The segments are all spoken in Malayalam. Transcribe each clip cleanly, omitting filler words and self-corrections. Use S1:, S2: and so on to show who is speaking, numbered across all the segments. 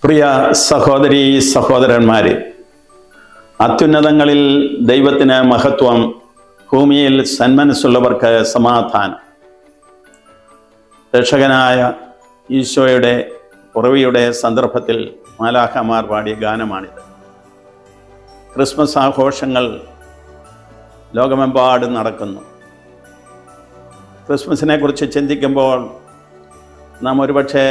S1: പ്രിയ സഹോദരീ സഹോദരന്മാരെ, അത്യുന്നതങ്ങളിൽ ദൈവത്തിന് മഹത്വം, ഭൂമിയിൽ സന്മനസ്സുള്ളവർക്ക് സമാധാനം. രക്ഷകനായ ഈശോയുടെ ഉറവിയുടെ സന്ദർഭത്തിൽ മാലാഖമാർ പാടിയ ഗാനമാണിത്. ക്രിസ്മസ് ആഘോഷങ്ങൾ ലോകമെമ്പാടും നടക്കുന്നു. ക്രിസ്മസിനെ കുറിച്ച് ചിന്തിക്കുമ്പോൾ നാം ഒരുപക്ഷെ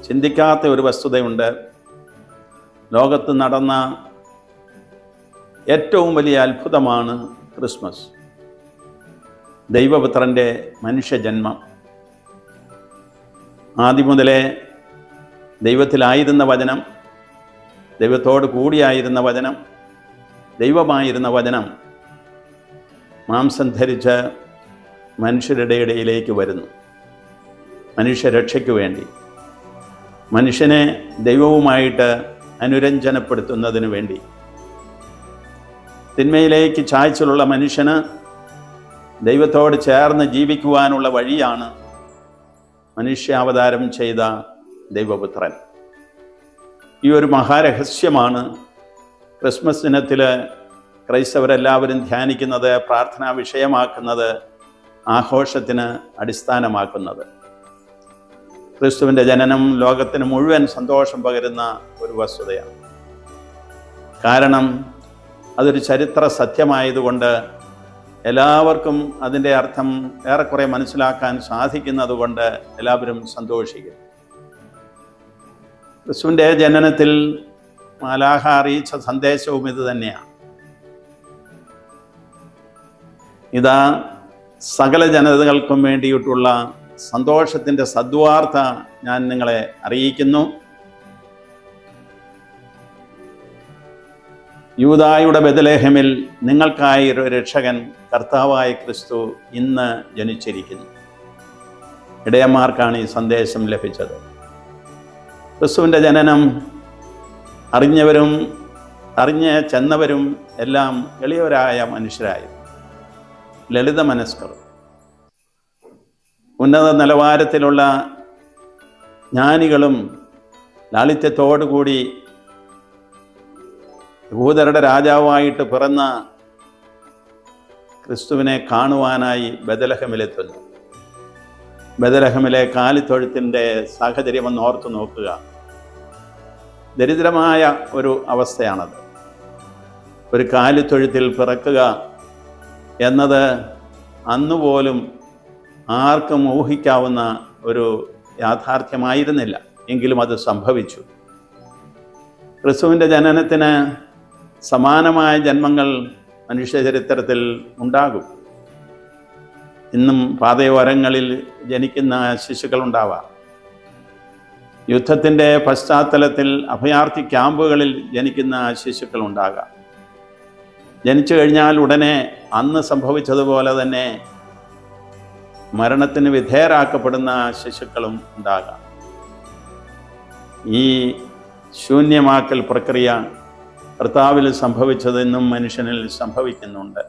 S1: ചിന്തിക്കാത്ത ഒരു വസ്തുതയുണ്ട്. ലോകത്ത് നടന്ന ഏറ്റവും വലിയ അത്ഭുതമാണ് ക്രിസ്മസ്. ദൈവപുത്രൻ്റെ മനുഷ്യജന്മം. ആദ്യം മുതലേ ദൈവത്തിലായിരുന്ന വചനം, ദൈവത്തോട് കൂടിയായിരുന്ന വചനം, ദൈവമായിരുന്ന വചനം മാംസം ധരിച്ച് മനുഷ്യരുടെ ഇടയിലേക്ക് വരുന്നു. മനുഷ്യരക്ഷയ്ക്ക് വേണ്ടി, മനുഷ്യനെ ദൈവവുമായിട്ട് അനുരഞ്ജനപ്പെടുത്തുന്നതിന് വേണ്ടി, തിന്മയിലേക്ക് ചായ്ച്ചിലുള്ള മനുഷ്യന് ദൈവത്തോട് ചേർന്ന് ജീവിക്കുവാനുള്ള വഴിയാണ് മനുഷ്യാവതാരം ചെയ്ത ദൈവപുത്രൻ. ഈ ഒരു മഹാരഹസ്യമാണ് ക്രിസ്മസ് ദിനത്തിൽ ക്രൈസ്തവരെല്ലാവരും ധ്യാനിക്കുന്നത്, പ്രാർത്ഥനാ വിഷയമാക്കുന്നത്, ആഘോഷത്തിന് അടിസ്ഥാനമാക്കുന്നത്. ക്രിസ്തുവിൻ്റെ ജനനം ലോകത്തിന് മുഴുവൻ സന്തോഷം പകരുന്ന ഒരു വസ്തുതയാണ്. കാരണം അതൊരു ചരിത്ര സത്യമായതുകൊണ്ട് എല്ലാവർക്കും അതിൻ്റെ അർത്ഥം ഏറെക്കുറെ മനസ്സിലാക്കാൻ സാധിക്കുന്നത് കൊണ്ട് എല്ലാവരും സന്തോഷിക്കും. ക്രിസ്തുവിൻ്റെ ജനനത്തിൽ മാലാഖ അറിയിച്ച സന്ദേശവും ഇത് തന്നെയാണ്. ഇതാ സകല ജനതകൾക്കും വേണ്ടിയിട്ടുള്ള സന്തോഷത്തിൻ്റെ സദ്വാർത്ത ഞാൻ നിങ്ങളെ അറിയിക്കുന്നു. യൂദായുടെ ബെത്ലഹേമിൽ നിങ്ങൾക്കായി ഒരു രക്ഷകൻ, കർത്താവായ ക്രിസ്തു ഇന്ന് ജനിച്ചിരിക്കുന്നു. ഇടയന്മാർക്കാണ് ഈ സന്ദേശം ലഭിച്ചത്. ക്രിസ്തുവിൻ്റെ ജനനം അറിഞ്ഞവരും അറിഞ്ഞ് ചെന്നവരും എല്ലാം എളിയവരായ മനുഷ്യരായി, ലളിത മനസ്കർ, ഉന്നത നിലവാരത്തിലുള്ള ജ്ഞാനികളും ലാളിത്യത്തോടുകൂടി യഹൂദരുടെ രാജാവായിട്ട് പിറന്ന ക്രിസ്തുവിനെ കാണുവാനായി ബെത്ലഹേമിലെത്തുന്നു. ബെത്ലഹേമിലെ കാലിത്തൊഴുത്തിൻ്റെ സാഹചര്യം ഒന്ന് ഓർത്തു നോക്കുക. ദരിദ്രമായ ഒരു അവസ്ഥയാണത്. ഒരു കാലിത്തൊഴുത്തിൽ പിറക്കുക എന്നത് അന്നുപോലും ആർക്കും ഊഹിക്കാവുന്ന ഒരു യാഥാർത്ഥ്യമായിരുന്നില്ല. എങ്കിലും അത് സംഭവിച്ചു. ക്രിസ്തുവിൻ്റെ ജനനത്തിന് സമാനമായ ജന്മങ്ങൾ മനുഷ്യചരിത്രത്തിൽ ഉണ്ടാകും. ഇന്നും പാതയോരങ്ങളിൽ ജനിക്കുന്ന ശിശുക്കളുണ്ടാവാം. യുദ്ധത്തിൻ്റെ പശ്ചാത്തലത്തിൽ അഭയാർത്ഥി ക്യാമ്പുകളിൽ ജനിക്കുന്ന ശിശുക്കളുണ്ടാകാം. ജനിച്ചു കഴിഞ്ഞാൽ ഉടനെ അന്ന് സംഭവിച്ചതുപോലെ തന്നെ മരണത്തിന് വിധേയരാക്കപ്പെടുന്ന ശിശുക്കളും ഉണ്ടാകാം. ഈ ശൂന്യമാക്കൽ പ്രക്രിയ കർത്താവിൽ സംഭവിച്ചതെന്നും മനുഷ്യനിൽ സംഭവിക്കുന്നുണ്ട്.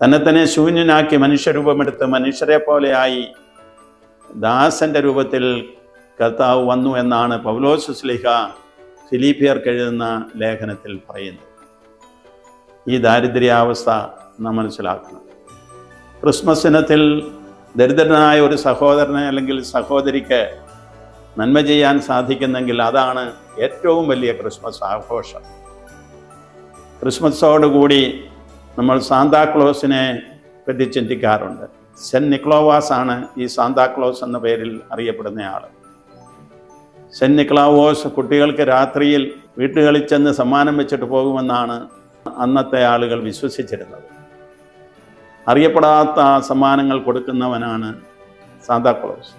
S1: തന്നെ ശൂന്യനാക്കി മനുഷ്യരൂപമെടുത്ത് മനുഷ്യരെ പോലെയായി ദാസന്റെ രൂപത്തിൽ കർത്താവ് വന്നു എന്നാണ് പൗലോസ് ശ്ലീഹ ഫിലിപ്പിയർക്ക് എഴുതുന്ന ലേഖനത്തിൽ പറയുന്നത്. ഈ ദാരിദ്ര്യാവസ്ഥ നാം മനസ്സിലാക്കണം. ക്രിസ്മസ് ദിനത്തിൽ ദരിദ്രനായ ഒരു സഹോദരന് അല്ലെങ്കിൽ സഹോദരിക്ക് നന്മ ചെയ്യാൻ സാധിക്കുന്നെങ്കിൽ അതാണ് ഏറ്റവും വലിയ ക്രിസ്മസ് ആഘോഷം. ക്രിസ്മസോടുകൂടി നമ്മൾ സാന്താക്ലോസിനെ പറ്റി ചിന്തിക്കാറുണ്ട്. സെൻറ്റ് നിക്ളോവാസ് ആണ് ഈ സാന്താക്ലോസ് എന്ന പേരിൽ അറിയപ്പെടുന്നയാൾ. സെൻറ്റ് നിക്ളാവോസ് കുട്ടികൾക്ക് രാത്രിയിൽ വീട്ടുകളിൽ ചെന്ന് സമ്മാനം വെച്ചിട്ട് പോകുമെന്നാണ് അന്നത്തെ ആളുകൾ വിശ്വസിച്ചിരുന്നത്. അറിയപ്പെടാത്ത സമ്മാനങ്ങൾ കൊടുക്കുന്നവനാണ് സാന്താക്ലോസ്.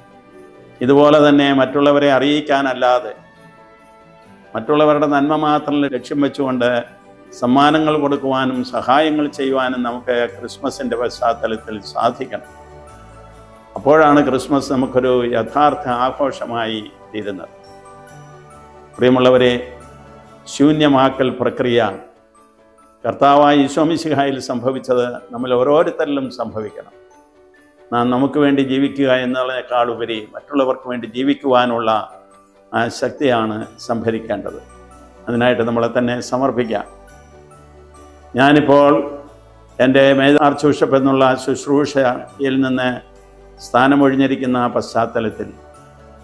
S1: ഇതുപോലെ തന്നെ മറ്റുള്ളവരെ അറിയിക്കാനല്ലാതെ, മറ്റുള്ളവരുടെ നന്മ മാത്രം ലക്ഷ്യം വെച്ചുകൊണ്ട് സമ്മാനങ്ങൾ കൊടുക്കുവാനും സഹായങ്ങൾ ചെയ്യുവാനും നമുക്ക് ക്രിസ്മസിൻ്റെ പശ്ചാത്തലത്തിൽ സാധിക്കണം. അപ്പോഴാണ് ക്രിസ്മസ് നമുക്കൊരു യഥാർത്ഥ ആഘോഷമായി തീരുന്നത്. പ്രിയമുള്ളവരെ, ശൂന്യമാക്കൽ പ്രക്രിയ കർത്താവായ ഈശോ മിശിഹായിൽ സംഭവിച്ചത് നമ്മൾ ഓരോരുത്തരിലും സംഭവിക്കണം. നാം നമുക്ക് വേണ്ടി ജീവിക്കുക എന്നതിനേക്കാളുപരി മറ്റുള്ളവർക്ക് വേണ്ടി ജീവിക്കുവാനുള്ള ആ ശക്തിയാണ് സംഭരിക്കേണ്ടത്. അതിനായിട്ട് നമ്മളെ തന്നെ സമർപ്പിക്കാം. ഞാനിപ്പോൾ എൻ്റെ ആർച്ച് ബിഷപ്പ് എന്നുള്ള ശുശ്രൂഷയിൽ നിന്ന് സ്ഥാനമൊഴിഞ്ഞിരിക്കുന്ന പശ്ചാത്തലത്തിൽ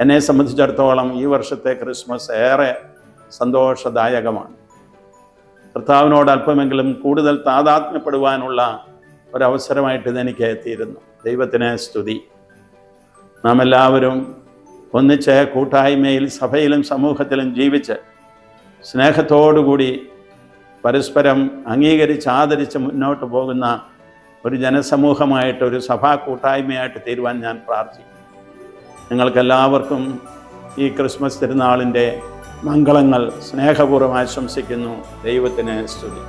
S1: എന്നെ സംബന്ധിച്ചിടത്തോളം ഈ വർഷത്തെ ക്രിസ്മസ് ഏറെ സന്തോഷദായകമാണ്. കർത്താവിനോട് അല്പമെങ്കിലും കൂടുതൽ താതാത്മ്യപ്പെടുവാനുള്ള ഒരവസരമായിട്ട് ഇതെനിക്ക് തീരുന്നു. ദൈവത്തിന് സ്തുതി. നാം എല്ലാവരും ഒന്നിച്ച് കൂട്ടായ്മയിൽ സഭയിലും സമൂഹത്തിലും ജീവിച്ച് സ്നേഹത്തോടുകൂടി പരസ്പരം അംഗീകരിച്ച് ആദരിച്ച് മുന്നോട്ട് പോകുന്ന ഒരു ജനസമൂഹമായിട്ട്, ഒരു സഭാ കൂട്ടായ്മയായിട്ട് തീരുവാൻ ഞാൻ പ്രാർത്ഥിക്കുന്നു. നിങ്ങൾക്കെല്ലാവർക്കും ഈ ക്രിസ്മസ് തിരുനാളിൻ്റെ മംഗളങ്ങൾ സ്നേഹപൂർവ്വം ആശംസിക്കുന്നു. ദൈവത്തിന് സ്തുതി.